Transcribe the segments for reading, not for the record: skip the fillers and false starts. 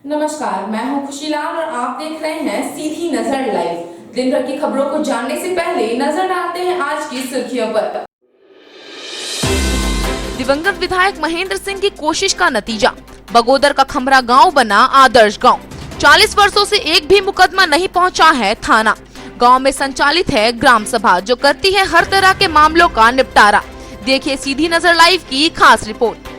नमस्कार, मैं हूं खुशीलाल और आप देख रहे हैं सीधी नजर लाइव। दिन भर की खबरों को जानने से पहले नजर डालते हैं आज की सुर्खियों पर। दिवंगत विधायक महेंद्र सिंह की कोशिश का नतीजा, बगोदर का खमरा गांव बना आदर्श गांव। 40 वर्षों से एक भी मुकदमा नहीं पहुंचा है थाना। गांव में संचालित है ग्राम सभा, जो करती है हर तरह के मामलों का निपटारा। देखिए सीधी नजर लाइव की खास रिपोर्ट।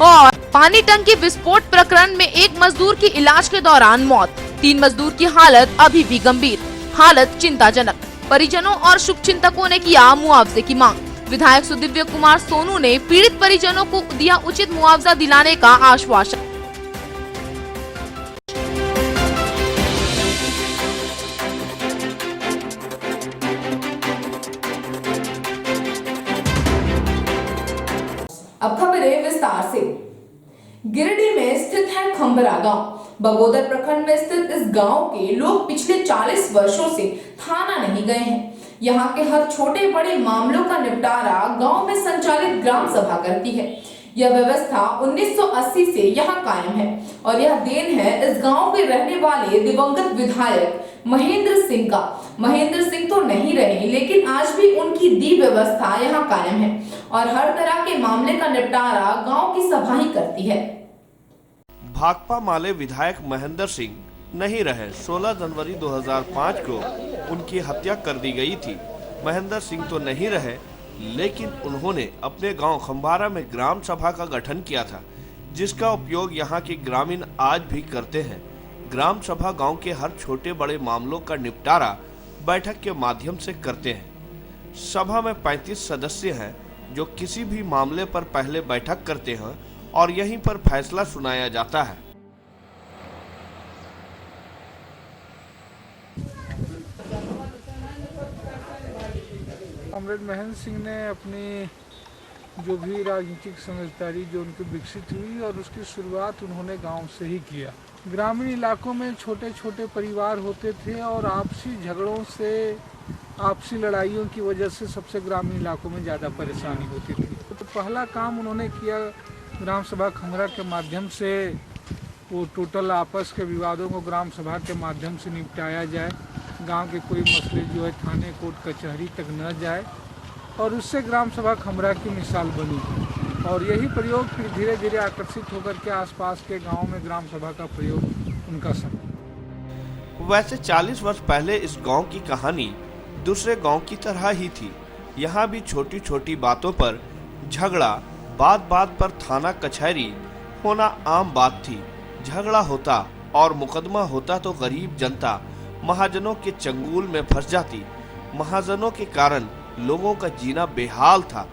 और पानी टंकी विस्फोट प्रकरण में एक मजदूर की इलाज के दौरान मौत, 3 मजदूर की हालत अभी भी गंभीर, हालत चिंताजनक। परिजनों और शुभचिंतकों ने किया मुआवजे की मांग। विधायक सुदिव्य कुमार सोनू ने पीड़ित परिजनों को दिया उचित मुआवजा दिलाने का आश्वासन। अब खबरें विस्तार से। गिरिडीह में स्थित है खंबरा गांव। बगोदर प्रखंड में स्थित इस गांव के लोग पिछले 40 वर्षों से थाना नहीं गए हैं। यहाँ के हर छोटे बड़े मामलों का निपटारा गांव में संचालित ग्राम सभा करती है। यह व्यवस्था 1980 से यहाँ कायम है और यह देन है इस गांव के रहने वाले दिवंगत विधायक महेंद्र सिंह का। महेंद्र सिंह तो नहीं रहे, लेकिन आज भी उनकी दी व्यवस्था यहाँ कायम है और हर तरह के मामले का निपटारा गांव की सभा ही करती है। भाकपा माले विधायक महेंद्र सिंह नहीं रहे। 16 जनवरी 2005 को उनकी हत्या कर दी गई थी। महेंद्र सिंह तो नहीं रहे, लेकिन उन्होंने अपने गांव खंबारा में ग्राम सभा का गठन किया था, जिसका उपयोग यहां के ग्रामीण आज भी करते हैं। ग्राम सभा गांव के हर छोटे बड़े मामलों का निपटारा बैठक के माध्यम से करते हैं। सभा में 35 सदस्य हैं, जो किसी भी मामले पर पहले बैठक करते हैं और यहीं पर फैसला सुनाया जाता है। कॉमरेड महेंद्र सिंह ने अपनी जो भी राजनीतिक समझदारी जो उनकी विकसित हुई और उसकी शुरुआत उन्होंने गांव से ही किया। ग्रामीण इलाकों में छोटे छोटे परिवार होते थे और आपसी झगड़ों से, आपसी लड़ाइयों की वजह से सबसे ग्रामीण इलाकों में ज़्यादा परेशानी होती थी। तो पहला काम उन्होंने किया, ग्राम सभा खंबरा के माध्यम से वो टोटल आपस के विवादों को ग्राम सभा के माध्यम से निपटाया जाए। गांव के कोई मसले जो है थाने कोर्ट कचहरी तक न जाए, और उससे ग्राम सभा खंबरा की मिसाल बनी। और यही प्रयोग फिर धीरे धीरे आकर्षित होकर के आसपास के गांव में ग्राम सभा का प्रयोग उनका समय। वैसे 40 वर्ष पहले इस गांव की कहानी दूसरे गांव की तरह ही थी। यहाँ भी छोटी छोटी बातों पर झगड़ा, बात बात पर थाना कचहरी होना आम बात थी। झगड़ा होता और मुकदमा होता तो गरीब जनता महाजनों के चंगुल में फंस जाती। महाजनों के कारण लोगों का जीना बेहाल था।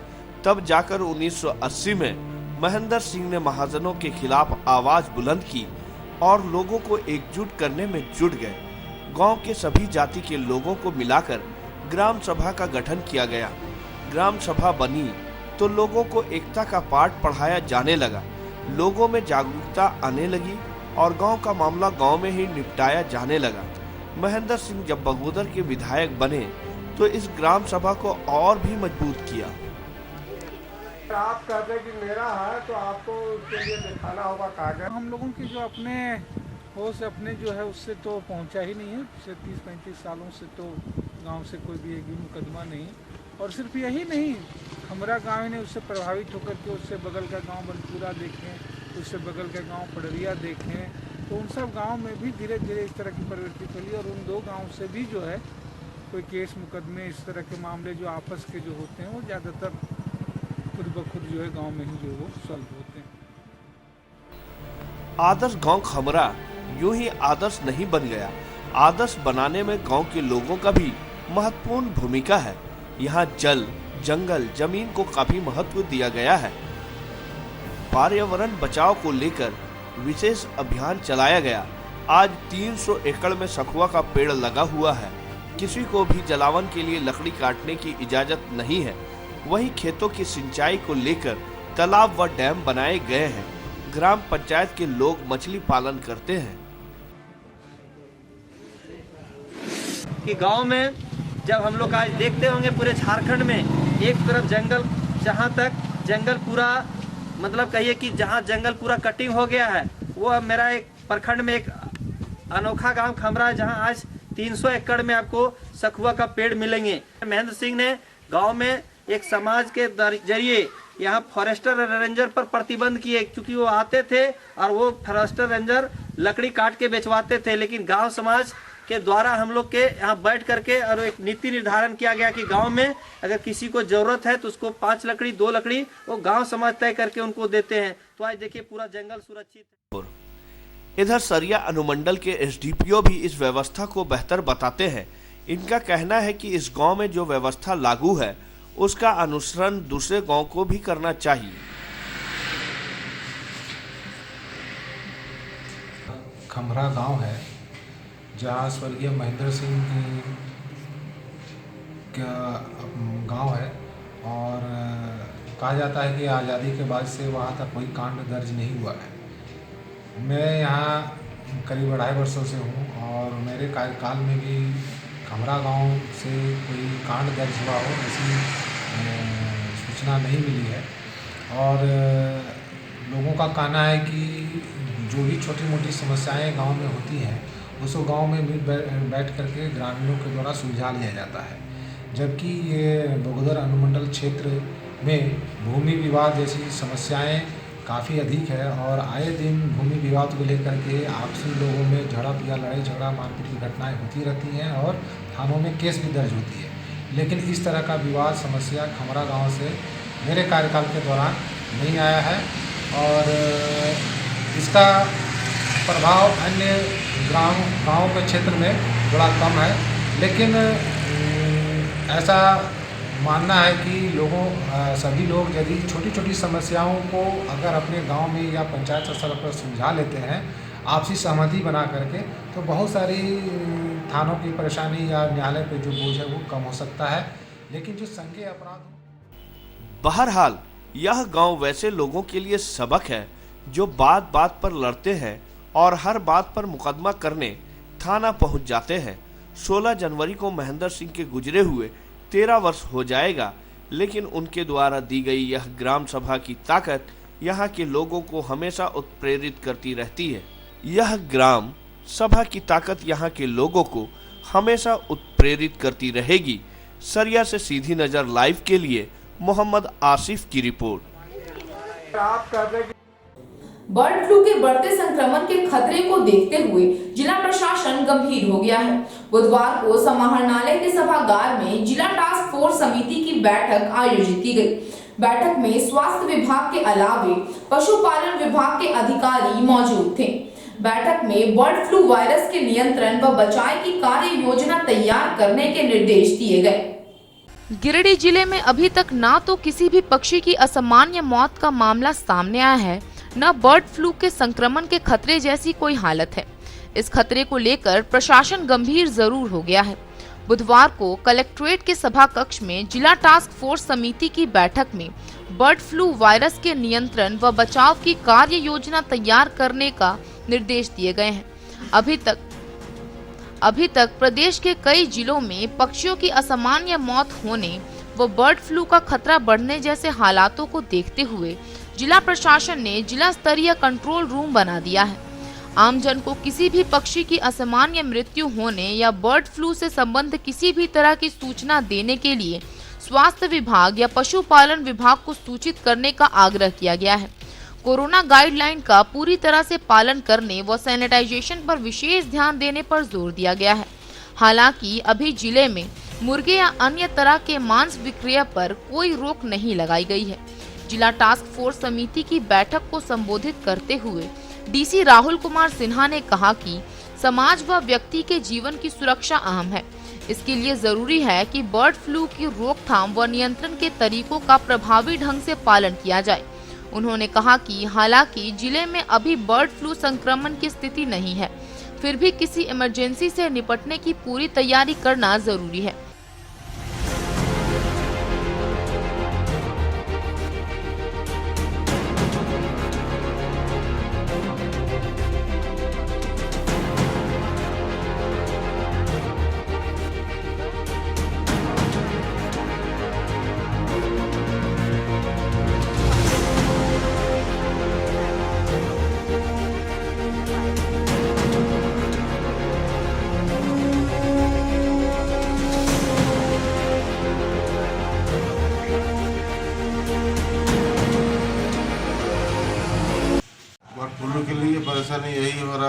तब जाकर 1980 में महेंद्र सिंह ने महाजनों के खिलाफ आवाज बुलंद की और लोगों को एकजुट करने में जुट गए। गांव के सभी जाति के लोगों को मिलाकर ग्राम सभा का गठन किया गया। ग्राम सभा बनी तो लोगों को एकता का पाठ पढ़ाया जाने लगा। लोगों में जागरूकता आने लगी और गांव का मामला गांव में ही निपटाया जाने लगा। महेंद्र सिंह जब बगोदर के विधायक बने तो इस ग्राम सभा को और भी मजबूत किया। आप कहते हैं कि मेरा है तो आपको उसके लिए दिखाना होगा कागज। हम लोगों की जो अपने होश अपने जो है उससे तो पहुंचा ही नहीं है। पिछले 30-35 सालों से तो गांव से कोई भी एक भी मुकदमा नहीं। और सिर्फ यही नहीं, खंबरा गांव ने उससे प्रभावित होकर के उससे बगल का गांव बनपुरा देखें, उससे बगल का गांव पड़रिया देखें, तो उन सब गांव में भी धीरे धीरे इस तरह की प्रवृत्ति फैली। और उन 2 गांव से भी जो है कोई केस मुकदमे इस तरह के मामले जो आपस के जो होते हैं वो ज़्यादातर खुद ब खुद जो है गांव में ही जो वो सॉल्व होते हैं। आदर्श गांव खंबरा यूं ही आदर्श नहीं बन गया। आदर्श बनाने में गांव के लोगों का भी महत्वपूर्ण भूमिका है। यहाँ जल, जंगल, जमीन को काफी महत्व दिया गया है। पर्यावरण बचाव को लेकर विशेष अभियान चलाया गया। आज 300 एकड़ में सखुआ का पेड़ लगा हुआ है। किसी को भी जलावन के लिए लकड़ी काटने की इजाजत नहीं है। वहीं खेतों की सिंचाई को लेकर तालाब व डैम बनाए गए हैं। ग्राम पंचायत के लोग मछली पालन करते हैं। कि गांव में जब हम लोग आज देखते होंगे पूरे झारखंड में एक तरफ जंगल, जहां तक जंगल पूरा मतलब कहिए कि जहां जंगल पूरा कटिंग हो गया है वो अब मेरा एक प्रखंड में एक अनोखा गांव खमरा है, जहां आज 300 एकड़ में आपको सखुआ का पेड़ मिलेंगे। महेंद्र सिंह ने गांव में एक समाज के जरिए यहाँ फॉरेस्टर रेंजर पर प्रतिबंध किए, क्योंकि वो आते थे और वो फॉरेस्टर रेंजर लकड़ी काट के बेचवाते थे। लेकिन गांव समाज के द्वारा हम लोग के यहाँ बैठ करके और एक नीति निर्धारण किया गया कि गांव में अगर किसी को जरूरत है तो उसको 5 लकड़ी 2 लकड़ी वो गांव समाज तय करके उनको देते हैं। तो आज देखिए पूरा जंगल सुरक्षित है। इधर सरिया अनुमंडल के एसडीपीओ भी इस व्यवस्था को बेहतर बताते हैं। इनका कहना है कि इस गांव में जो व्यवस्था लागू है उसका अनुसरण दूसरे गांव को भी करना चाहिए। खमरा गांव है जहाँ स्वर्गीय महेंद्र सिंह का गांव है और कहा जाता है कि आज़ादी के बाद से वहाँ तक कोई कांड दर्ज नहीं हुआ है। मैं यहाँ करीब 2.5 वर्षों से हूँ और मेरे कार्यकाल में भी खमरा गांव से कोई कांड दर्ज हुआ हो ऐसी सूचना नहीं मिली है। और लोगों का कहना है कि जो भी छोटी मोटी समस्याएं गांव में होती हैं उसको गांव में बैठ करके ग्रामीणों के द्वारा सुलझा लिया जाता है। जबकि ये बगोदर अनुमंडल क्षेत्र में भूमि विवाद जैसी समस्याएं काफ़ी अधिक है और आए दिन भूमि विवाद को लेकर के आपसी लोगों में झड़प या लड़ाई झगड़ा मारपीट की घटनाएं होती रहती हैं और थानों में केस भी दर्ज होती है। लेकिन इस तरह का विवाद समस्या खमरा गांव से मेरे कार्यकाल के दौरान नहीं आया है और इसका प्रभाव अन्य गाँव के क्षेत्र में बड़ा कम है। लेकिन ऐसा मानना है कि सभी लोग यदि छोटी छोटी समस्याओं को अगर अपने गांव में या पंचायत स्तर पर सुलझा लेते हैं आपसी सहमति बना करके, तो बहुत सारी थानों की परेशानी या न्यायालय पे जो बोझ है वो कम हो सकता है। लेकिन जो संज्ञेय अपराध बहरहाल यह गांव वैसे लोगों के लिए सबक है जो बात बात पर लड़ते हैं और हर बात पर मुकदमा करने थाना पहुंच जाते हैं। 16 जनवरी को महेंद्र सिंह के गुजरे हुए 13 वर्ष हो जाएगा, लेकिन उनके द्वारा दी गई यह ग्राम सभा की ताकत यहाँ के लोगों को हमेशा उत्प्रेरित करती रहती है। यह ग्राम सभा की ताकत यहाँ के लोगों को हमेशा उत्प्रेरित करती रहेगी। सरिया से सीधी नजर लाइव के लिए मोहम्मद आसिफ की रिपोर्ट। आप कहते हैं बर्ड फ्लू के बढ़ते संक्रमण के खतरे को देखते हुए जिला प्रशासन गंभीर हो गया है। बुधवार को समाहरणालय के सभागार में जिला टास्क फोर्स समिति की बैठक आयोजित की गई। बैठक में स्वास्थ्य विभाग के अलावे पशुपालन विभाग के अधिकारी मौजूद थे। बैठक में बर्ड फ्लू वायरस के नियंत्रण व बचाव की कार्य योजना तैयार करने के निर्देश दिए गए। गिरिडीह जिले में अभी तक ना तो किसी भी पक्षी की असामान्य मौत का मामला सामने आया है, न बर्ड फ्लू के संक्रमण के खतरे जैसी कोई हालत है। इस खतरे को लेकर प्रशासन गंभीर जरूर हो गया है। बुधवार को कलेक्ट्रेट के सभा कक्ष में जिला टास्क फोर्स समिति की बैठक में बर्ड फ्लू वायरस के नियंत्रण व बचाव की कार्य योजना तैयार करने का निर्देश दिए गए हैं। अभी तक प्रदेश के कई जिलों में पक्षियों की असामान्य मौत होने व बर्ड फ्लू का खतरा बढ़ने जैसे हालातों को देखते हुए जिला प्रशासन ने जिला स्तरीय कंट्रोल रूम बना दिया है। आमजन को किसी भी पक्षी की असामान्य मृत्यु होने या बर्ड फ्लू से संबंधित किसी भी तरह की सूचना देने के लिए स्वास्थ्य विभाग या पशुपालन विभाग को सूचित करने का आग्रह किया गया है। कोरोना गाइडलाइन का पूरी तरह से पालन करने व सैनिटाइजेशन पर विशेष ध्यान देने पर जोर दिया गया है। हालांकि अभी जिले में मुर्गे या अन्य तरह के मांस विक्रय पर कोई रोक नहीं लगाई गई है। जिला टास्क फोर्स समिति की बैठक को संबोधित करते हुए डीसी राहुल कुमार सिन्हा ने कहा कि समाज व व्यक्ति के जीवन की सुरक्षा अहम है। इसके लिए जरूरी है कि बर्ड फ्लू की रोकथाम व नियंत्रण के तरीकों का प्रभावी ढंग से पालन किया जाए। उन्होंने कहा कि हालांकि जिले में अभी बर्ड फ्लू संक्रमण की स्थिति नहीं है, फिर भी किसी इमरजेंसी से निपटने की पूरी तैयारी करना जरूरी है।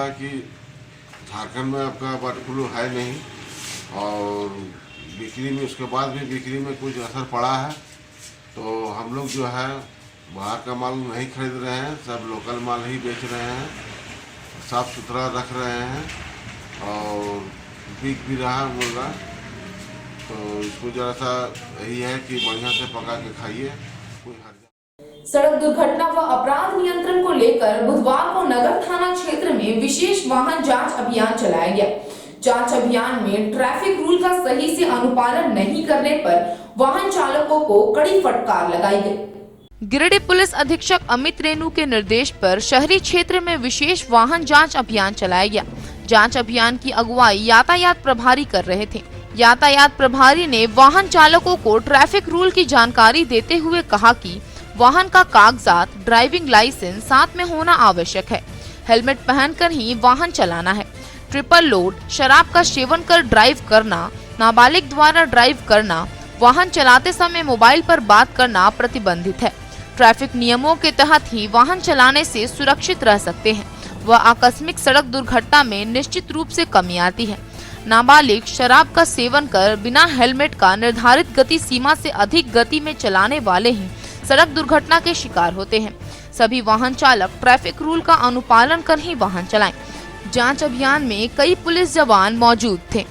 है कि झारखंड में आपका बर्ड फ्लू है नहीं, और बिक्री में उसके बाद भी बिक्री में कुछ असर पड़ा है। तो हम लोग जो है बाहर का माल नहीं खरीद रहे हैं, सब लोकल माल ही बेच रहे हैं, साफ़ सुथरा रख रहे हैं और बिक भी रहा है मुर्गा। तो इसको जरा सा यही है कि बढ़िया से पका के खाइए, कोई हर्जा। सड़क दुर्घटना व अपराध नियंत्रण को लेकर बुधवार को नगर थाना क्षेत्र में विशेष वाहन जांच अभियान चलाया गया। जांच अभियान में ट्रैफिक रूल का सही से अनुपालन नहीं करने पर वाहन चालकों को कड़ी फटकार लगाई गई। गिरिडीह पुलिस अधीक्षक अमित रेणु के निर्देश पर शहरी क्षेत्र में विशेष वाहन जांच अभियान चलाया गया। जांच अभियान की अगुवाई यातायात प्रभारी कर रहे थे। यातायात प्रभारी ने वाहन चालकों को ट्रैफिक रूल की जानकारी देते हुए कहा कि वाहन का कागजात, ड्राइविंग लाइसेंस साथ में होना आवश्यक है। हेलमेट पहनकर ही वाहन चलाना है। ट्रिपल लोड, शराब का सेवन कर ड्राइव करना, नाबालिग द्वारा ड्राइव करना, वाहन चलाते समय मोबाइल पर बात करना प्रतिबंधित है। ट्रैफिक नियमों के तहत ही वाहन चलाने से सुरक्षित रह सकते हैं व आकस्मिक सड़क दुर्घटना में निश्चित रूप से कमी आती है। नाबालिग शराब का सेवन कर बिना हेलमेट का निर्धारित गति सीमा से अधिक गति में चलाने वाले ही सड़क दुर्घटना के शिकार होते हैं। सभी वाहन चालक ट्रैफिक रूल का अनुपालन कर ही वाहन चलाएं। जांच अभियान में कई पुलिस जवान मौजूद थे।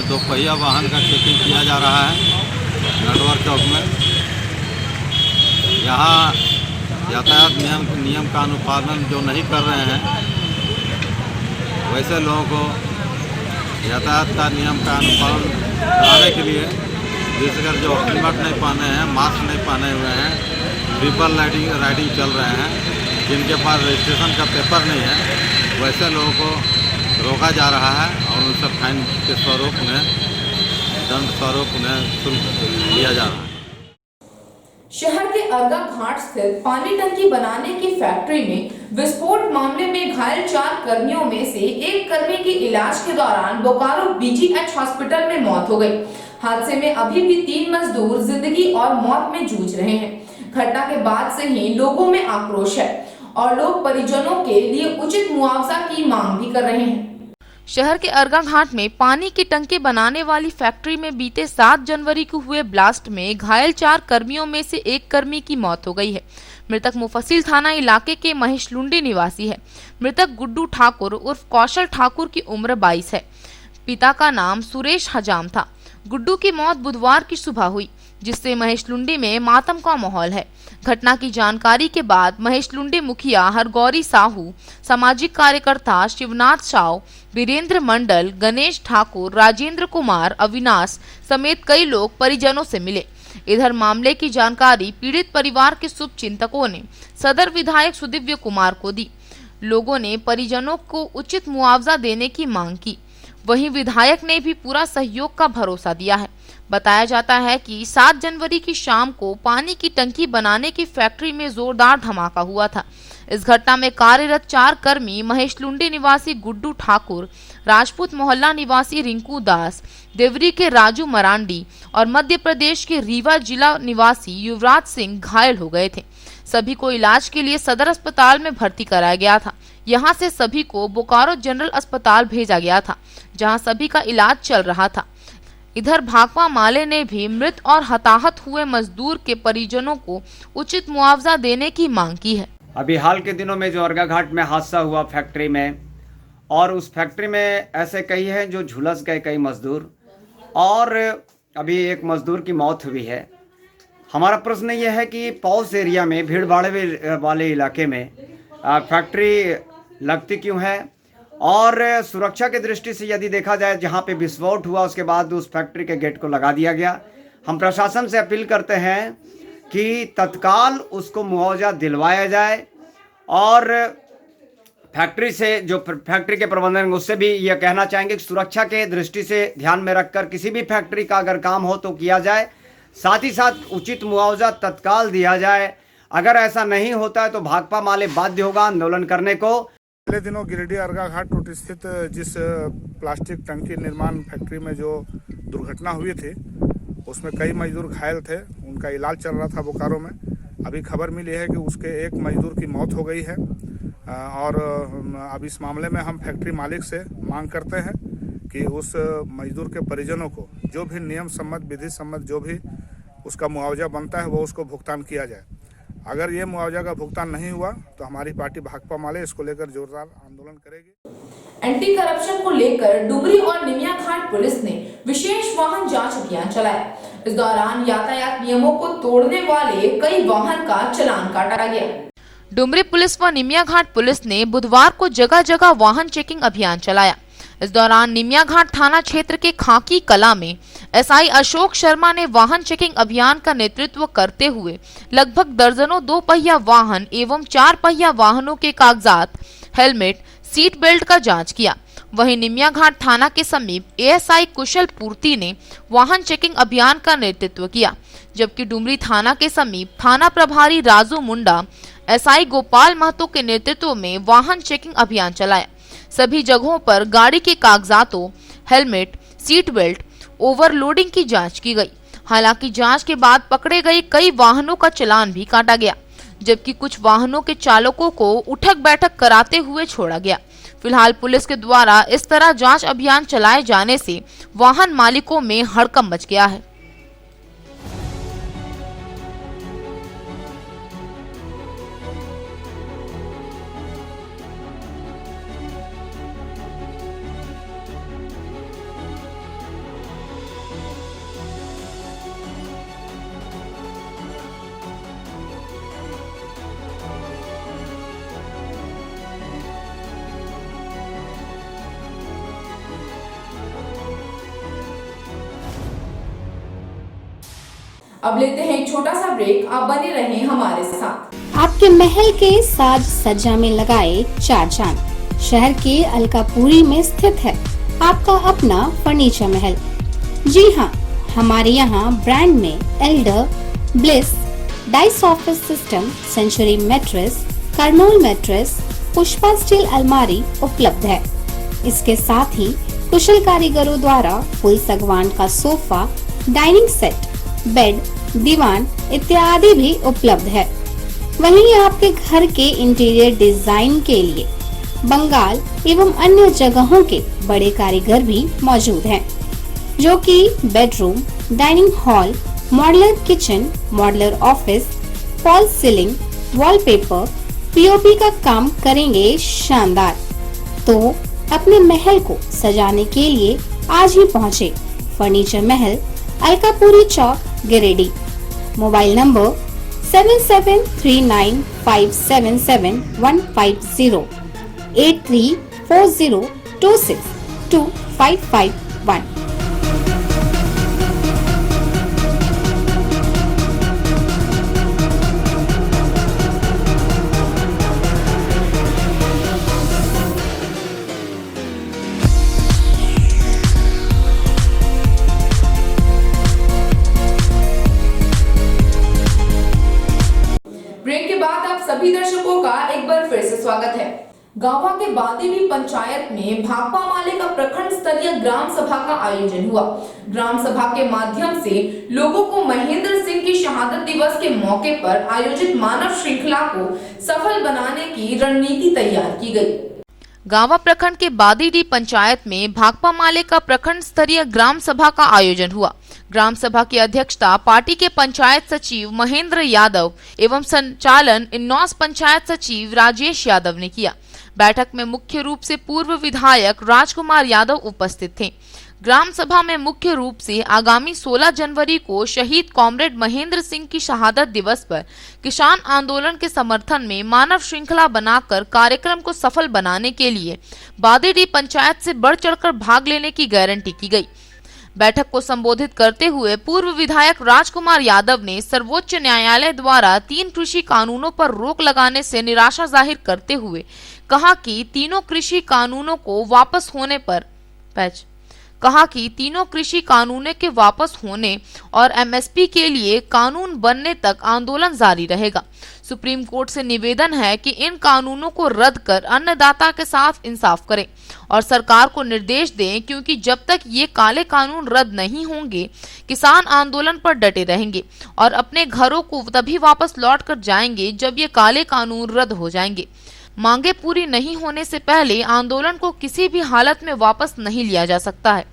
दोपहिया वाहन का चेकिंग किया जा रहा है नटवर चौक में। यहाँ यातायात नियम का अनुपालन जो नहीं कर रहे हैं, वैसे लोगों को यातायात का नियम का अनुपालन कराने के लिए, विशेषकर जो हेलमेट नहीं पहने हैं, मास्क नहीं पहने हुए हैं, ट्रिपल राइडिंग चल रहे हैं, जिनके पास रजिस्ट्रेशन का पेपर नहीं है, वैसे लोगों को रोका जा रहा है और उनसे फाइन के स्वरूप में, दंड स्वरूप में शुल्क लिया जा रहा है। शहर के अर्गा घाट स्थित पानी टंकी बनाने की फैक्ट्री में विस्फोट मामले में घायल 4 कर्मियों में से एक कर्मी की इलाज के दौरान बोकारो BGH हॉस्पिटल में मौत हो गई। हादसे में अभी भी 3 मजदूर जिंदगी और मौत में जूझ रहे हैं। घटना के बाद से ही लोगों में आक्रोश है और लोग परिजनों के लिए उचित मुआवजा की मांग भी कर रहे हैं। शहर के अर्गा घाट में पानी की टंकी बनाने वाली फैक्ट्री में बीते 7 जनवरी को हुए ब्लास्ट में घायल 4 कर्मियों में से एक कर्मी की मौत हो गई है। मृतक मुफस्सिल थाना इलाके के महेशलुंडी निवासी है। मृतक गुड्डू ठाकुर उर्फ कौशल ठाकुर की उम्र 22 है। पिता का नाम सुरेश हजाम था। गुड्डू की मौत बुधवार की सुबह हुई, जिससे महेशलुंडी में मातम का माहौल है। घटना की जानकारी के बाद महेशलुंडी मुखिया हरगौरी साहू, सामाजिक कार्यकर्ता शिवनाथ साव, वीरेंद्र मंडल, गणेश ठाकुर, राजेंद्र कुमार, अविनाश समेत कई लोग परिजनों से मिले। इधर मामले की जानकारी पीड़ित परिवार के शुभचिंतकों ने सदर विधायक सुदिव्य कुमार को दी। लोगों ने परिजनों को उचित मुआवजा देने की मांग की। वहीं विधायक ने भी पूरा सहयोग का भरोसा दिया है। बताया जाता है कि 7 जनवरी की शाम को पानी की टंकी बनाने की फैक्ट्री में जोरदार धमाका हुआ था। इस घटना में कार्यरत 4 कर्मी महेशलुंडी निवासी गुड्डू ठाकुर, राजपूत मोहल्ला निवासी रिंकू दास, देवरी के राजू मरांडी और मध्य प्रदेश के रीवा जिला निवासी युवराज सिंह घायल हो गए थे। सभी को इलाज के लिए सदर अस्पताल में भर्ती कराया गया था। यहां से सभी को बोकारो जनरल अस्पताल भेजा गया था, जहां सभी का इलाज चल रहा था। इधर भाकपा माले ने भी मृत और हताहत हुए मजदूर के परिजनों को उचित मुआवजा देने की मांग की है। अभी हाल के दिनों में जो अर्गा घाट में हादसा हुआ फैक्ट्री में, और उस फैक्ट्री में ऐसे कई हैं जो झुलस गए कई मजदूर, और अभी एक मजदूर की मौत हुई है। हमारा प्रश्न ये है कि पौस एरिया में, भीड़ भाड़ वाले इलाके में फैक्ट्री लगती क्यों है, और सुरक्षा की दृष्टि से यदि देखा जाए, जहाँ पे विस्फोट हुआ उसके बाद उस फैक्ट्री के गेट को लगा दिया गया। हम प्रशासन से अपील करते हैं कि तत्काल उसको मुआवजा दिलवाया जाए और फैक्ट्री से जो फैक्ट्री के प्रबंधन उससे भी यह कहना चाहेंगे कि सुरक्षा के दृष्टि से ध्यान में रखकर किसी भी फैक्ट्री का अगर काम हो तो किया जाए, साथ ही साथ उचित मुआवजा तत्काल दिया जाए। अगर ऐसा नहीं होता है तो भाकपा माले बाध्य होगा आंदोलन करने को। पिछले दिनों गिरिडीह अर्गा घाट रोड स्थित जिस प्लास्टिक टंकी निर्माण फैक्ट्री में जो दुर्घटना हुई थी उसमें कई मजदूर घायल थे, उनका इलाज चल रहा था बोकारो में। अभी खबर मिली है कि उसके एक मजदूर की मौत हो गई है और अब इस मामले में हम फैक्ट्री मालिक से मांग करते हैं कि उस मजदूर के परिजनों को जो भी नियम सम्मत विधि सम्मत जो भी उसका मुआवजा बनता है वो उसको भुगतान किया जाए। अगर ये मुआवजा का भुगतान नहीं हुआ तो हमारी पार्टी भाकपा माले इसको लेकर जोरदार आंदोलन करेगी। एंटी करप्शन को लेकर डुमरी और निमिया घाट पुलिस ने विशेष वाहन जांच अभियान चलाया। इस दौरान यातायात नियमों को तोड़ने वाले कई वाहन का चालान काटा गया। डुमरी पुलिस व निमिया घाट पुलिस ने बुधवार को जगह जगह वाहन चेकिंग अभियान चलाया। इस दौरान निमिया घाट थाना क्षेत्र के खाकी कला में एसआई अशोक शर्मा ने वाहन चेकिंग अभियान का नेतृत्व करते हुए लगभग दर्जनों 2 पहिया वाहन एवं 4 पहिया वाहनों के कागजात, हेलमेट, सीट बेल्ट का जांच किया। वहीं निमिया घाट थाना के समीप एएसआई कुशल पूर्ति ने वाहन चेकिंग अभियान का नेतृत्व किया, जबकि डुमरी थाना के समीप थाना प्रभारी राजू मुंडा एसआई गोपाल महतो के नेतृत्व में वाहन चेकिंग अभियान चलाया। सभी जगहों पर गाड़ी के कागजातों, हेलमेट, सीट बेल्ट, ओवरलोडिंग की जांच की गई। हालांकि जांच के बाद पकड़े गए कई वाहनों का चालान भी काटा गया, जबकि कुछ वाहनों के चालकों को उठक बैठक कराते हुए छोड़ा गया। फिलहाल पुलिस के द्वारा इस तरह जांच अभियान चलाए जाने से वाहन मालिकों में हड़कंप मच गया है। अब लेते हैं एक छोटा सा ब्रेक, आप बने रहें हमारे साथ। आपके महल के साज सज्जा में लगाए 4 चांद शहर के अलकापुरी में स्थित है आपका अपना फर्नीचर महल। जी हाँ, हमारे यहाँ ब्रांड में Elder, Bliss, Dice office system, Century mattress, Kurnool mattress, Pushpa steel अलमारी उपलब्ध है। इसके साथ ही कुशल कारीगरों द्वारा फुल सागवान का सोफा, डाइनिंग सेट, बेड, दीवान इत्यादि भी उपलब्ध है। वहीं आपके घर के इंटीरियर डिजाइन के लिए बंगाल एवं अन्य जगहों के बड़े कारीगर भी मौजूद हैं, जो कि bedroom, dining hall, modular kitchen, modular office, fall ceiling, wallpaper, POP का काम करेंगे शानदार। तो अपने महल को सजाने के लिए आज ही पहुँचे furniture Mahal, Alkapuri Chowk, Giridih. Mobile number 7739577150 8340262551। Break के बाद आप सभी दर्शकों का एक बार फिर से स्वागत है। गांवा के बादेवी पंचायत में भाकपा माले का प्रखंड स्तरीय ग्राम सभा का आयोजन हुआ। ग्राम सभा के माध्यम से लोगों को महेंद्र सिंह की शहादत दिवस के मौके पर आयोजित मानव श्रृंखला को सफल बनाने की रणनीति तैयार की गई। गांवा प्रखंड के बादेवी पंचायत में भाकपा माले का प्रखंड स्तरीय ग्राम सभा का आयोजन हुआ। ग्राम सभा की अध्यक्षता पार्टी के पंचायत सचिव महेंद्र यादव एवं संचालन इन्नौस पंचायत सचिव राजेश यादव ने किया। बैठक में मुख्य रूप से पूर्व विधायक राजकुमार यादव उपस्थित थे। ग्राम सभा में मुख्य रूप से आगामी 16 जनवरी को शहीद कॉमरेड महेंद्र सिंह की शहादत दिवस पर किसान आंदोलन के समर्थन में मानव श्रृंखला बनाकर कार्यक्रम को सफल बनाने के लिए बादेडी पंचायत से बढ़ चढ़कर भाग लेने की गारंटी की गई। बैठक को संबोधित करते हुए पूर्व विधायक राजकुमार यादव ने सर्वोच्च न्यायालय द्वारा 3 कृषि कानूनों पर रोक लगाने से निराशा जाहिर करते हुए कहा कि तीनों कृषि कानूनों के वापस होने और एमएसपी के लिए कानून बनने तक आंदोलन जारी रहेगा। सुप्रीम कोर्ट से निवेदन है कि इन कानूनों को रद्द कर अन्नदाता के साथ इंसाफ करें और सरकार को निर्देश दें, क्योंकि जब तक ये काले कानून रद्द नहीं होंगे किसान आंदोलन पर डटे रहेंगे और अपने घरों को तभी वापस लौट कर जाएंगे जब ये काले कानून रद्द हो जाएंगे। मांगे पूरी नहीं होने से पहले आंदोलन को किसी भी हालत में वापस नहीं लिया जा सकता है,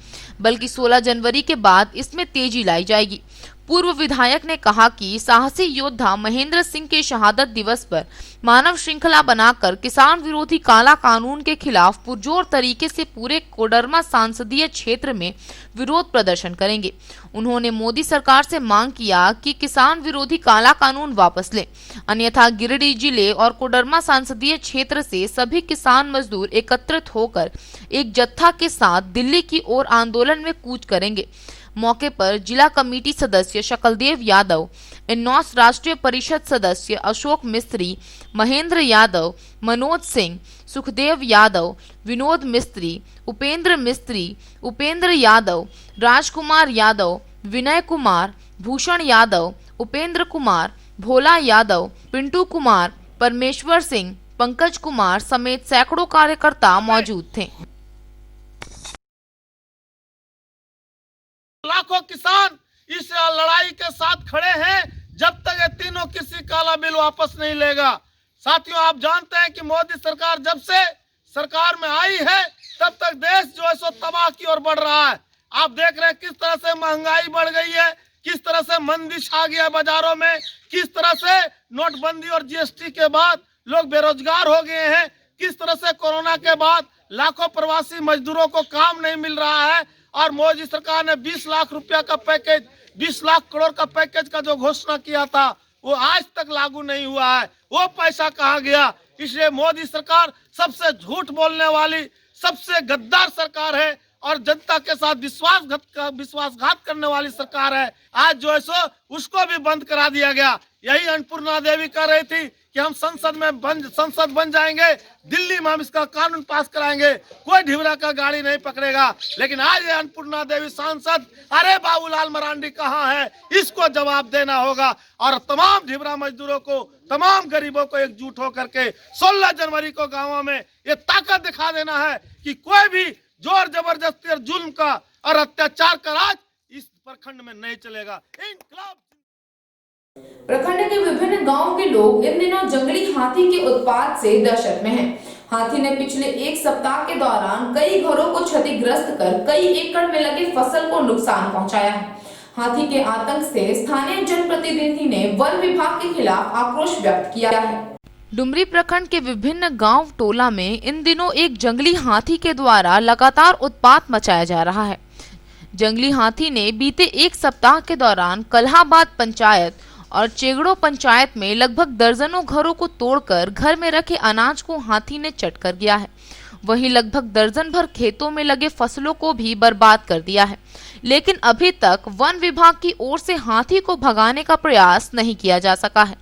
बल्कि 16 जनवरी के बाद इसमें तेजी लाई जाएगी। पूर्व विधायक ने कहा कि साहसी योद्धा महेंद्र सिंह के शहादत दिवस पर मानव श्रृंखला बनाकर किसान विरोधी काला कानून के खिलाफ पुरजोर तरीके से पूरे कोडरमा संसदीय क्षेत्र में विरोध प्रदर्शन करेंगे। उन्होंने मोदी सरकार से मांग किया कि किसान विरोधी काला कानून वापस लें, अन्यथा गिरिडीह जिले और कोडरमा संसदीय क्षेत्र से सभी किसान मजदूर एकत्रित होकर एक जत्था के साथ दिल्ली की ओर आंदोलन में कूच करेंगे। मौके पर जिला कमेटी सदस्य शकलदेव यादव, इन्नौस राष्ट्रीय परिषद सदस्य अशोक मिस्त्री, महेंद्र यादव, मनोज सिंह, सुखदेव यादव, विनोद मिस्त्री, उपेंद्र यादव, राजकुमार यादव, विनय कुमार, भूषण यादव, उपेंद्र कुमार, भोला यादव, पिंटू कुमार, परमेश्वर सिंह, पंकज कुमार समेत सैकड़ों कार्यकर्ता मौजूद थे। लाखों किसान इस लड़ाई के साथ खड़े हैं जब तक ये तीनों कृषि काला बिल वापस नहीं लेगा। साथियों, आप जानते हैं कि मोदी सरकार जब से सरकार में आई है तब तक देश जो है सो तबाह की ओर बढ़ रहा है। आप देख रहे हैं किस तरह से महंगाई बढ़ गई है, किस तरह से मंदी छा गया बाजारों में, किस तरह से नोटबंदी और जीएसटी के बाद लोग बेरोजगार हो गए हैं, किस तरह से कोरोना के बाद लाखों प्रवासी मजदूरों को काम नहीं मिल रहा है और मोदी सरकार ने 20 लाख रुपया का पैकेज, 20 लाख करोड़ का पैकेज का जो घोषणा किया था वो आज तक लागू नहीं हुआ है। वो पैसा कहाँ गया? इसलिए मोदी सरकार सबसे झूठ बोलने वाली, सबसे गद्दार सरकार है और जनता के साथ विश्वासघात करने वाली सरकार है। आज जो है सो उसको भी बंद करा दिया गया। यही अन्नपूर्णा देवी कह रही थी कि हम संसद बन जाएंगे, दिल्ली में हम इसका कानून पास कराएंगे, कोई ढिबरा का गाड़ी नहीं पकड़ेगा। लेकिन आज ये अन्नपूर्णा देवी सांसद, अरे बाबूलाल मरांडी कहाँ है? इसको जवाब देना होगा और तमाम ढिबरा मजदूरों को, तमाम गरीबों को एकजुट होकर के 16 जनवरी को गाँवों में ये ताकत दिखा देना है कि कोई भी जोर जबरदस्ती और जुल्म का और अत्याचार का राज इस प्रखंड में नहीं चलेगा। इंकलाब प्रखंड के विभिन्न गांवों के लोग इन दिनों जंगली हाथी के उत्पात से दहशत में हैं। हाथी ने पिछले एक सप्ताह के दौरान कई घरों को क्षतिग्रस्त कर कई एकड़ में लगी फसल को नुकसान पहुंचाया है। हाथी के आतंक से स्थानीय जनप्रतिनिधि ने वन विभाग के खिलाफ आक्रोश व्यक्त किया है। डुमरी प्रखंड के विभिन्न गांव टोला में इन दिनों एक जंगली हाथी के द्वारा लगातार उत्पात मचाया जा रहा है। जंगली हाथी ने बीते एक सप्ताह के दौरान कल्हाबाद पंचायत और चेगड़ो पंचायत में लगभग दर्जनों घरों को तोड़कर घर में रखे अनाज को हाथी ने चट कर गया है। वहीं लगभग दर्जन भर खेतों में लगे फसलों को भी बर्बाद कर दिया है। लेकिन अभी तक वन विभाग की ओर से हाथी को भगाने का प्रयास नहीं किया जा सका है।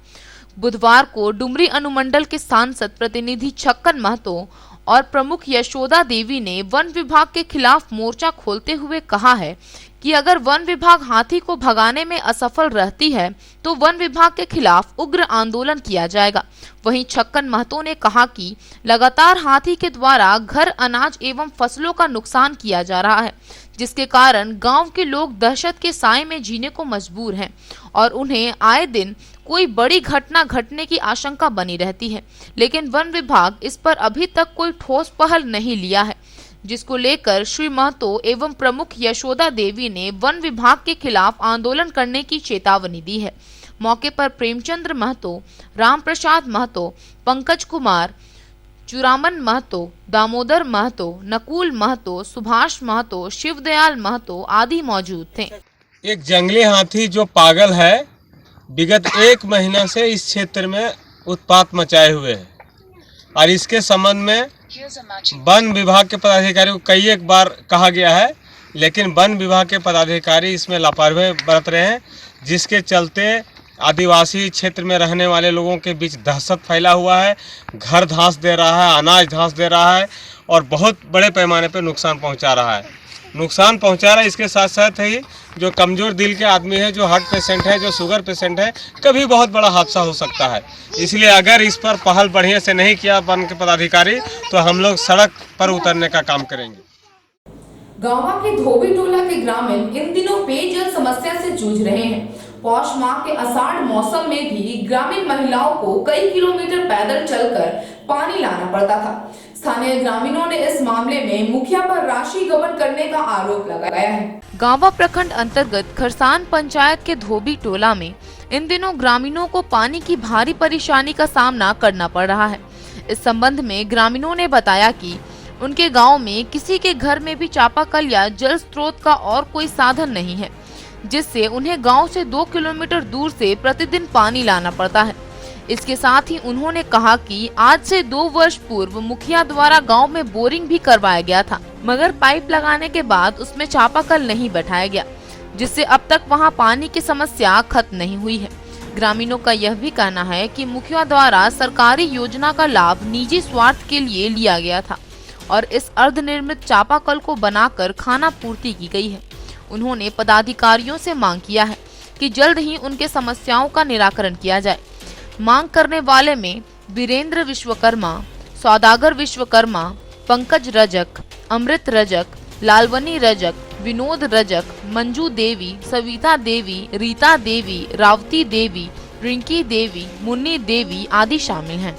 बुधवार को डुमरी अनुमंडल के सांसद प्रतिनिधि छक्कन महतो और प्रमुख यशोदा देवी ने वन विभाग के खिलाफ मोर्चा खोलते हुए कहा है कि अगर वन विभाग हाथी को भगाने में असफल रहती है तो वन विभाग के खिलाफ उग्र आंदोलन किया जाएगा। वहीं छक्कन महतो ने कहा कि लगातार हाथी के द्वारा घर, अनाज एवं फसलों का नुकसान किया जा रहा है, जिसके कारण गांव के लोग दहशत के साए में जीने को मजबूर हैं और उन्हें आए दिन कोई बड़ी घटना घटने की आशंका बनी रहती है। लेकिन वन विभाग इस पर अभी तक कोई ठोस पहल नहीं लिया है, जिसको लेकर श्री महतो एवं प्रमुख यशोदा देवी ने वन विभाग के खिलाफ आंदोलन करने की चेतावनी दी है। मौके पर प्रेमचंद्र महतो, राम प्रसाद महतो, पंकज कुमार, चुरामन महतो, दामोदर महतो, नकुल महतो, सुभाष महतो, शिवदयाल महतो आदि मौजूद थे। एक जंगली हाथी जो पागल है, विगत 1 महीना से इस क्षेत्र में उत्पात मचाए हुए है और इसके संबंध में वन विभाग के पदाधिकारियों को कई एक बार कहा गया है लेकिन वन विभाग के पदाधिकारी इसमें लापरवाही बरत रहे हैं, जिसके चलते आदिवासी क्षेत्र में रहने वाले लोगों के बीच दहशत फैला हुआ है। घर धंस दे रहा है, अनाज धंस दे रहा है और बहुत बड़े पैमाने पर नुकसान पहुंचा रहा है। इसके साथ साथ ही जो कमज़ोर दिल के आदमी है, जो हार्ट पेशेंट है, जो शुगर पेशेंट है, कभी बहुत बड़ा हादसा हो सकता है। इसलिए अगर इस पर पहल बढ़िया से नहीं किया वन के पदाधिकारी तो हम लोग सड़क पर उतरने का काम करेंगे। गांवा के धोबी टोला के ग्रामीण इन दिनों पेयजल समस्या से जूझ रहे हैं। पौष माह के आषाढ़ मौसम में भी ग्रामीण महिलाओं को कई किलोमीटर पैदल चलकर पानी लाना पड़ता था। स्थानीय ग्रामीणों ने इस मामले में मुखिया पर राशि गबन करने का आरोप लगाया है। गांवा प्रखंड अंतर्गत खरसान पंचायत के धोबी टोला में इन दिनों ग्रामीणों को पानी की भारी परेशानी का सामना करना पड़ रहा है। इस संबंध में ग्रामीणों ने बताया कि उनके गांव में किसी के घर में भी चापाकल या जल स्रोत का और कोई साधन नहीं है, जिससे उन्हें गांव से 2 किलोमीटर दूर से प्रतिदिन पानी लाना पड़ता है। इसके साथ ही उन्होंने कहा कि आज से 2 वर्ष पूर्व मुखिया द्वारा गांव में बोरिंग भी करवाया गया था, मगर पाइप लगाने के बाद उसमें चापाकल नहीं बैठाया गया, जिससे अब तक वहां पानी की समस्या खत्म नहीं हुई है। ग्रामीणों का यह भी कहना है कि मुखिया द्वारा सरकारी योजना का लाभ निजी स्वार्थ के लिए लिया गया था और इस अर्धनिर्मित चापाकल को बनाकर खाना पूर्ति की गई है। उन्होंने पदाधिकारियों से मांग किया है कि जल्द ही उनके समस्याओं का निराकरण किया जाए। मांग करने वाले में वीरेंद्र विश्वकर्मा, सौदागर विश्वकर्मा, पंकज रजक, अमृत रजक, लालवनी रजक, विनोद रजक, मंजू देवी, सविता देवी, रीता देवी, रावती देवी, रिंकी देवी, मुन्नी देवी आदि शामिल हैं।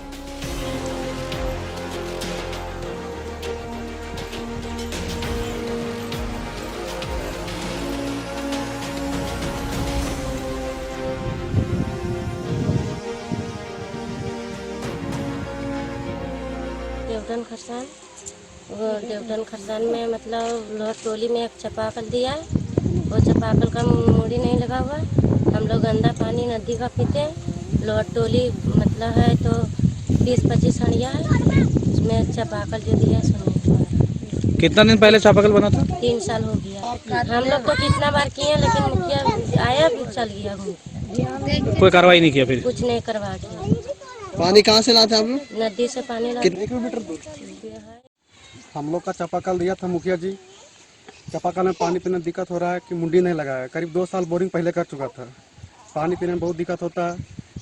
देवटन खरसान में मतलब लोहर टोली में एक चापाकल दिया है। वो चापाकल का मूड़ी नहीं लगा हुआ। हम लोग गंदा पानी नदी का पीते हैं। लोहर टोली मतलब है तो 20-25 हंडिया है, उसमें चापाकल जो दिया है। कितना दिन पहले चापाकल बना था? 3 साल हो गया। हम लोग तो कितना बार किए, लेकिन मुखिया आया चल गया घूम। कोई कार्रवाई नहीं किया? फिर कुछ नहीं करवा किया। पानी कहाँ से लाते हैं आप लोग? नदी से पानी लाते। कितने किलोमीटर दूर? हम लोग का चापाकल दिया था मुखिया जी। चापाकल में पानी पीने में दिक्कत हो रहा है कि मुंडी नहीं लगाया। करीब 2 साल बोरिंग पहले कर चुका था। पानी पीने में बहुत दिक्कत होता है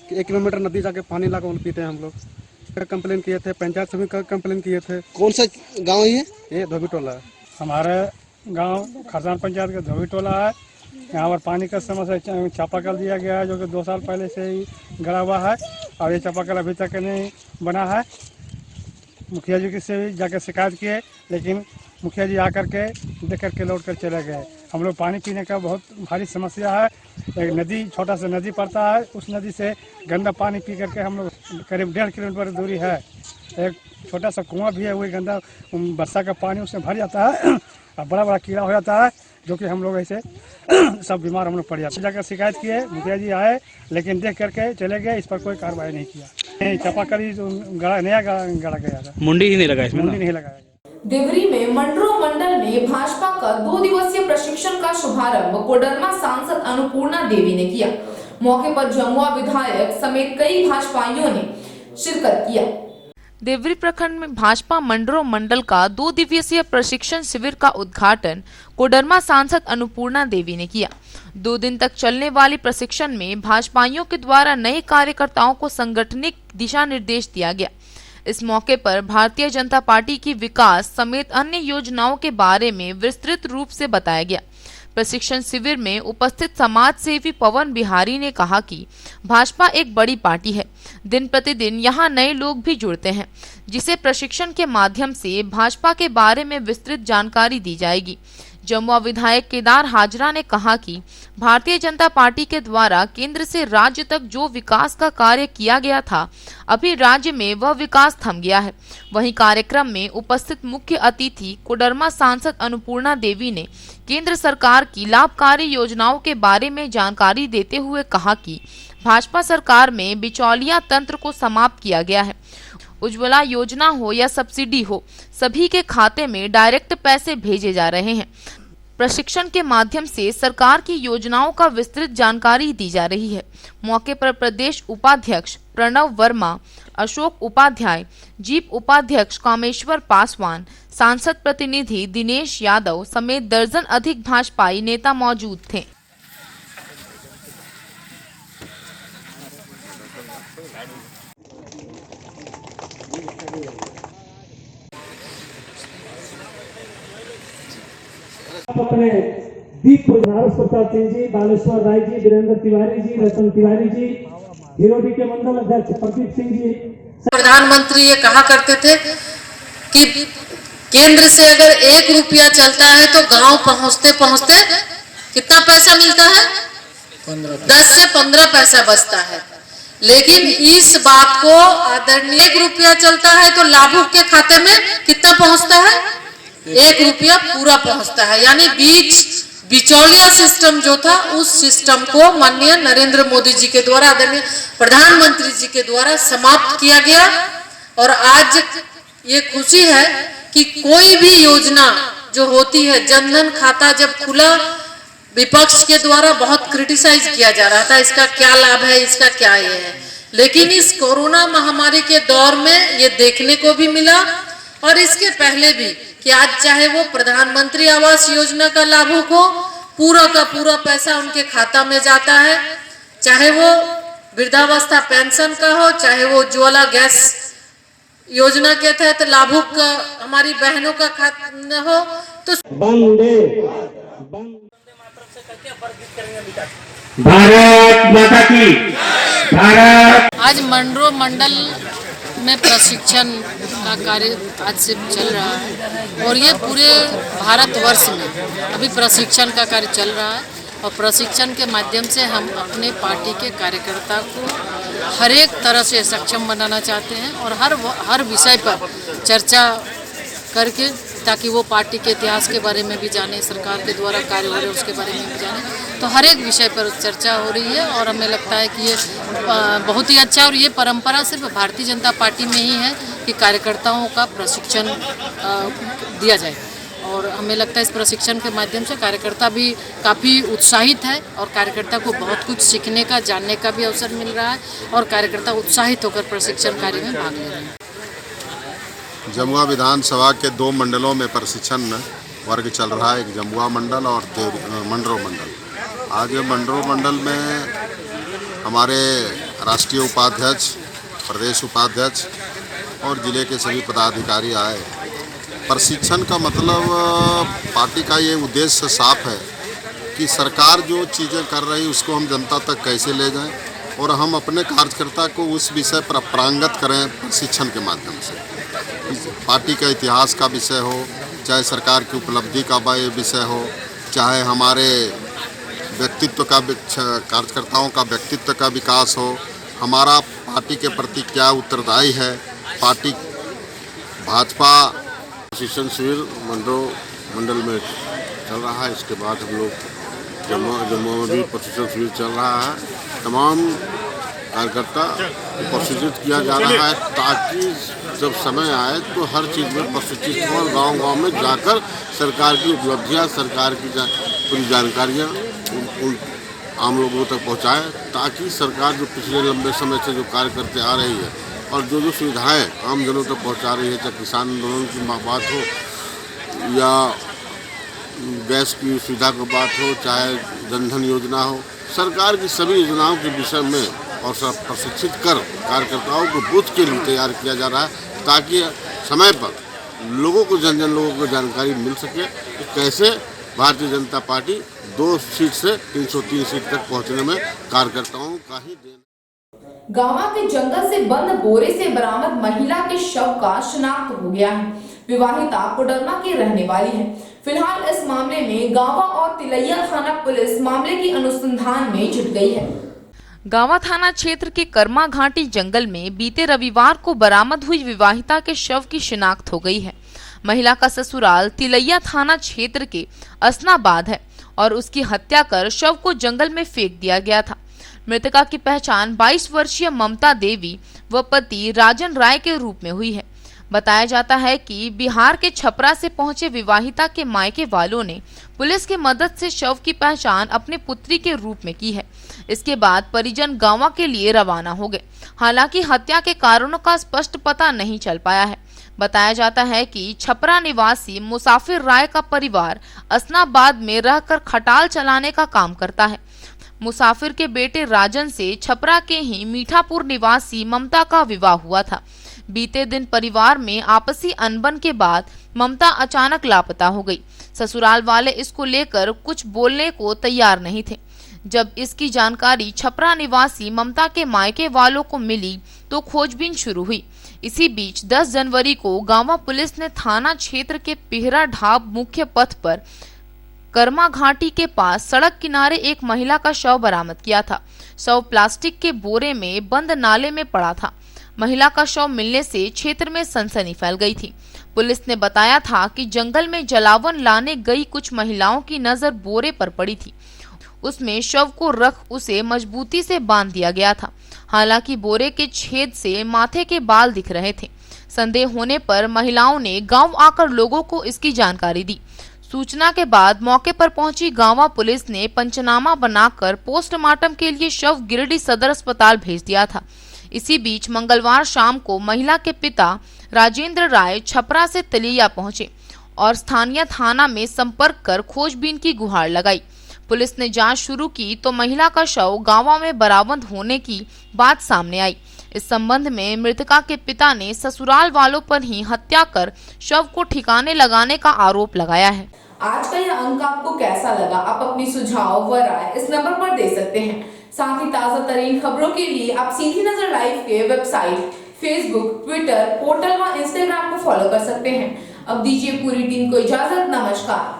कि 1 किलोमीटर नदी जाके पानी ला कर पीते हैं हम लोग। कंप्लेन किए थे, पंचायत सभी का कंप्लेन किए थे। कौन सा गाँव है ये? धोबी टोला है। हमारे गांव खरसान पंचायत का धोबी टोला है। यहाँ पर पानी का समस्या चापाकल दिया गया है, जो कि 2 साल पहले से ही गड़ा हुआ है और ये चापाकल अभी तक नहीं बना है। मुखिया जी से भी जाकर शिकायत किए, लेकिन मुखिया जी आकर के देख करके लौट कर चले गए। हम लोग पानी पीने का बहुत भारी समस्या है। एक नदी, छोटा सा नदी पड़ता है, उस नदी से गंदा पानी पी करके हम लोग करीब 1.5 किलोमीटर दूरी है। एक छोटा सा कुआं भी है, वही गंदा वर्षा का पानी उसमें भर जाता है और बड़ा बड़ा कीड़ा हो जाता है, जो कि हम लोग ऐसे सब बीमार हम लोग पड़ जाते। जाकर शिकायत किए, मुखिया जी आए, लेकिन देख करके चले गए। इस पर कोई कार्रवाई नहीं किया। चापाकल नया गड़ा गया था। मुंडी ही नहीं लगा इसमें? मुंडी नहीं लगाया। देवरी में मंडरो मंडल में भाजपा का 2 दिवसीय प्रशिक्षण का शुभारंभ कोडरमा सांसद अन्नपूर्णा देवी ने किया। मौके पर जमुआ विधायक समेत कई भाजपाइयों ने शिरकत किया। देवरी प्रखंड में भाजपा मंडरो मंडल का 2 दिवसीय प्रशिक्षण शिविर का उद्घाटन कोडरमा सांसद अन्नपूर्णा देवी ने किया। 2 दिन तक चलने वाली प्रशिक्षण में भाजपाइयों के द्वारा नए कार्यकर्ताओं को सांगठनिक दिशा निर्देश दिया गया। इस मौके पर भारतीय जनता पार्टी की विकास समेत अन्य योजनाओं के बारे में विस्तृत रूप से बताया गया। प्रशिक्षण शिविर में उपस्थित समाज सेवी पवन बिहारी ने कहा कि भाजपा एक बड़ी पार्टी है। दिन प्रतिदिन यहाँ नए लोग भी जुड़ते हैं, जिसे प्रशिक्षण के माध्यम से भाजपा के बारे में विस्तृत जानकारी दी जाएगी। जमुआ विधायक केदार हाजरा ने कहा कि भारतीय जनता पार्टी के द्वारा केंद्र से राज्य तक जो विकास का कार्य किया गया था, अभी राज्य में वह विकास थम गया है। वहीं कार्यक्रम में उपस्थित मुख्य अतिथि कोडरमा सांसद अन्नपूर्णा देवी ने केंद्र सरकार की लाभकारी योजनाओं के बारे में जानकारी देते हुए कहा कि भाजपा सरकार में बिचौलिया तंत्र को समाप्त किया गया है। उज्ज्वला योजना हो या सब्सिडी हो, सभी के खाते में डायरेक्ट पैसे भेजे जा रहे हैं। प्रशिक्षण के माध्यम से सरकार की योजनाओं का विस्तृत जानकारी दी जा रही है। मौके पर प्रदेश उपाध्यक्ष प्रणव वर्मा, अशोक उपाध्याय, जीप उपाध्यक्ष कामेश्वर पासवान, सांसद प्रतिनिधि दिनेश यादव समेत दर्जन अधिक भाजपाई नेता मौजूद थे। अपने दीप बनारस प्रताप सिंह जी, बालेश्वर राय जी, वीरेंद्र तिवारी जी, रतन तिवारी जी, हिरोडी के मंडल अध्यक्ष प्रदीप सिंह जी। प्रधानमंत्री ये कहा करते थे कि केंद्र से अगर 1 रुपया चलता है तो गांव पहुंचते पहुंचते कितना पैसा मिलता है? 10 से 15 पैसा बचता है। लेकिन इस बात को आदरणीय 1 रुपया चलता है तो लाभुक के खाते में कितना पहुंचता है? 1 रुपया पूरा पहुंचता है। यानी बिचौलिया सिस्टम जो था उस सिस्टम को माननीय नरेंद्र मोदी जी के द्वारा, आदरणीय प्रधानमंत्री जी के द्वारा समाप्त किया गया। और आज ये खुशी है कि कोई भी योजना जो होती है, जनधन खाता जब खुला विपक्ष के द्वारा बहुत क्रिटिसाइज किया जा रहा था, इसका क्या लाभ है, इसका क्या ये है। लेकिन इस कोरोना महामारी के दौर में ये देखने को भी मिला और इसके पहले भी कि आज चाहे वो प्रधानमंत्री आवास योजना का लाभुक हो, पूरा का पूरा पैसा उनके खाता में जाता है, चाहे वो वृद्धावस्था पेंशन का हो, चाहे वो उज्ज्वला गैस योजना के तहत लाभुक का हमारी बहनों का खाता हो। तो भारत माता की भारत। आज मंडरो मंडल में प्रशिक्षण का कार्य आज से चल रहा है और ये पूरे भारतवर्ष में अभी प्रशिक्षण का कार्य चल रहा है। और प्रशिक्षण के माध्यम से हम अपने पार्टी के कार्यकर्ता को हर एक तरह से सक्षम बनाना चाहते हैं और हर विषय पर चर्चा करके, ताकि वो पार्टी के इतिहास के बारे में भी जाने, सरकार के द्वारा कार्य हो रहे उसके बारे में भी जाने। तो हर एक विषय पर चर्चा हो रही है और हमें लगता है कि ये बहुत ही अच्छा, और ये परंपरा सिर्फ भारतीय जनता पार्टी में ही है कि कार्यकर्ताओं का प्रशिक्षण दिया जाए। और हमें लगता है इस प्रशिक्षण के माध्यम से कार्यकर्ता भी काफ़ी उत्साहित है और कार्यकर्ता को बहुत कुछ सीखने का, जानने का भी अवसर मिल रहा है और कार्यकर्ता उत्साहित होकर प्रशिक्षण कार्य में भाग ले रहे हैं। जमुआ विधानसभा के 2 मंडलों में प्रशिक्षण वर्ग चल रहा है, एक जमुआ मंडल और मंडरो मंडल। आज मंडरो मंडल में हमारे राष्ट्रीय उपाध्यक्ष, प्रदेश उपाध्यक्ष और जिले के सभी पदाधिकारी आए। प्रशिक्षण का मतलब पार्टी का ये उद्देश्य साफ है कि सरकार जो चीज़ें कर रही है उसको हम जनता तक कैसे ले जाएं और हम अपने कार्यकर्ता को उस विषय पर प्रांगत करें प्रशिक्षण के माध्यम से। पार्टी का इतिहास का विषय हो, चाहे सरकार की उपलब्धि का विषय हो, चाहे हमारे व्यक्तित्व का, कार्यकर्ताओं का व्यक्तित्व का विकास हो, हमारा पार्टी के प्रति क्या उत्तरदायी है। पार्टी भाजपा प्रशिक्षण शिविर मंडरो मंडल में चल रहा है। इसके बाद हम लोग जम्मू में भी प्रशिक्षण शिविर चल रहा है। तमाम कार्यकर्ता प्रशिक्षित किया जा रहा है ताकि जब समय आए तो हर चीज़ में प्रशिक्षित हो और गांव-गांव में जाकर सरकार की उपलब्धियां, सरकार की पूरी जानकारियां उन आम लोगों तक पहुंचाएं, ताकि सरकार जो पिछले लंबे समय से जो कार्य करते आ रही है और जो सुविधाएं आम जनों तक पहुंचा रही है, चाहे किसान आंदोलन की बात हो या गैस की सुविधा की बात हो, चाहे जनधन योजना हो, सरकार की सभी योजनाओं के विषय में और सब प्रशिक्षित कर कार्यकर्ताओं को बूथ के लिए तैयार किया जा रहा है ताकि समय पर लोगों को लोगों को जानकारी मिल सके कि कैसे भारतीय जनता पार्टी 2 सीट से 303 सीट तक पहुंचने में कार्यकर्ताओं का ही देन। गावा के जंगल से बंद बोरे से बरामद महिला के शव का शिनाख्त हो गया है। विवाहिता कोडरमा की रहने वाली है। फिलहाल इस मामले में गावा और तिलैया थाना पुलिस मामले की अनुसंधान में जुट गई है। गावा थाना क्षेत्र के कर्मा घाटी जंगल में बीते रविवार को बरामद हुई विवाहिता के शव की शिनाख्त हो गई है। महिला का ससुराल तिलैया थाना क्षेत्र के असनाबाद है और उसकी हत्या कर शव को जंगल में फेंक दिया गया था। मृतका की पहचान 22 वर्षीय ममता देवी व पति राजन राय के रूप में हुई है। बताया जाता है कि बिहार के छपरा से पहुंचे विवाहिता के मायके वालों ने पुलिस की मदद से शव की पहचान अपने पुत्री के रूप में की है। इसके बाद परिजन गांव के लिए रवाना हो गए। हालांकि हत्या के कारणों का स्पष्ट पता नहीं चल पाया है। बताया जाता है कि छपरा निवासी मुसाफिर राय का परिवार असनाबाद में रहकर खटाल चलाने का काम करता है। मुसाफिर के बेटे राजन से छपरा के ही मीठापुर निवासी ममता का विवाह हुआ था। बीते दिन परिवार में आपसी अनबन के बाद ममता अचानक लापता हो गई। ससुराल वाले इसको लेकर कुछ बोलने को तैयार नहीं थे। जब इसकी जानकारी छपरा निवासी ममता के मायके वालों को मिली तो खोजबीन शुरू हुई। इसी बीच 10 जनवरी को गांवा पुलिस ने थाना क्षेत्र के पिहरा ढाब मुख्य पथ पर कर्मा घाटी के पास सड़क किनारे एक महिला का शव बरामद किया था। शव प्लास्टिक के बोरे में बंद नाले में पड़ा था। महिला का शव मिलने से क्षेत्र में सनसनी फैल गई थी। पुलिस ने बताया था कि जंगल में जलावन लाने गई कुछ महिलाओं की नजर बोरे पर पड़ी थी। उसमें शव को रख उसे मजबूती से बांध दिया गया था। हालांकि बोरे के छेद से माथे के बाल दिख रहे थे। संदेह होने पर महिलाओं ने गांव आकर लोगों को इसकी जानकारी दी। सूचना के बाद मौके पर पहुंची गांवा पुलिस ने पंचनामा बनाकर पोस्टमार्टम के लिए शव गिरिडीह सदर अस्पताल भेज दिया था। इसी बीच मंगलवार शाम को महिला के पिता राजेंद्र राय छपरा से तलिया पहुंचे और स्थानीय थाना में संपर्क कर खोजबीन की गुहार लगाई। पुलिस ने जांच शुरू की तो महिला का शव गांवा में बरामद होने की बात सामने आई। इस संबंध में मृतका के पिता ने ससुराल वालों पर ही हत्या कर शव को ठिकाने लगाने का आरोप लगाया है। आज का यह अंक आपको कैसा लगा? आप अपनी सुझाव व राय इस नंबर पर दे सकते हैं। साथ ही ताजा तरीन खबरों के लिए आप सीधी नजर लाइव के वेबसाइट, फेसबुक, ट्विटर, पोर्टल व इंस्टाग्राम को फॉलो कर सकते हैं। अब दीजिए पूरी टीम को इजाजत। नमस्कार।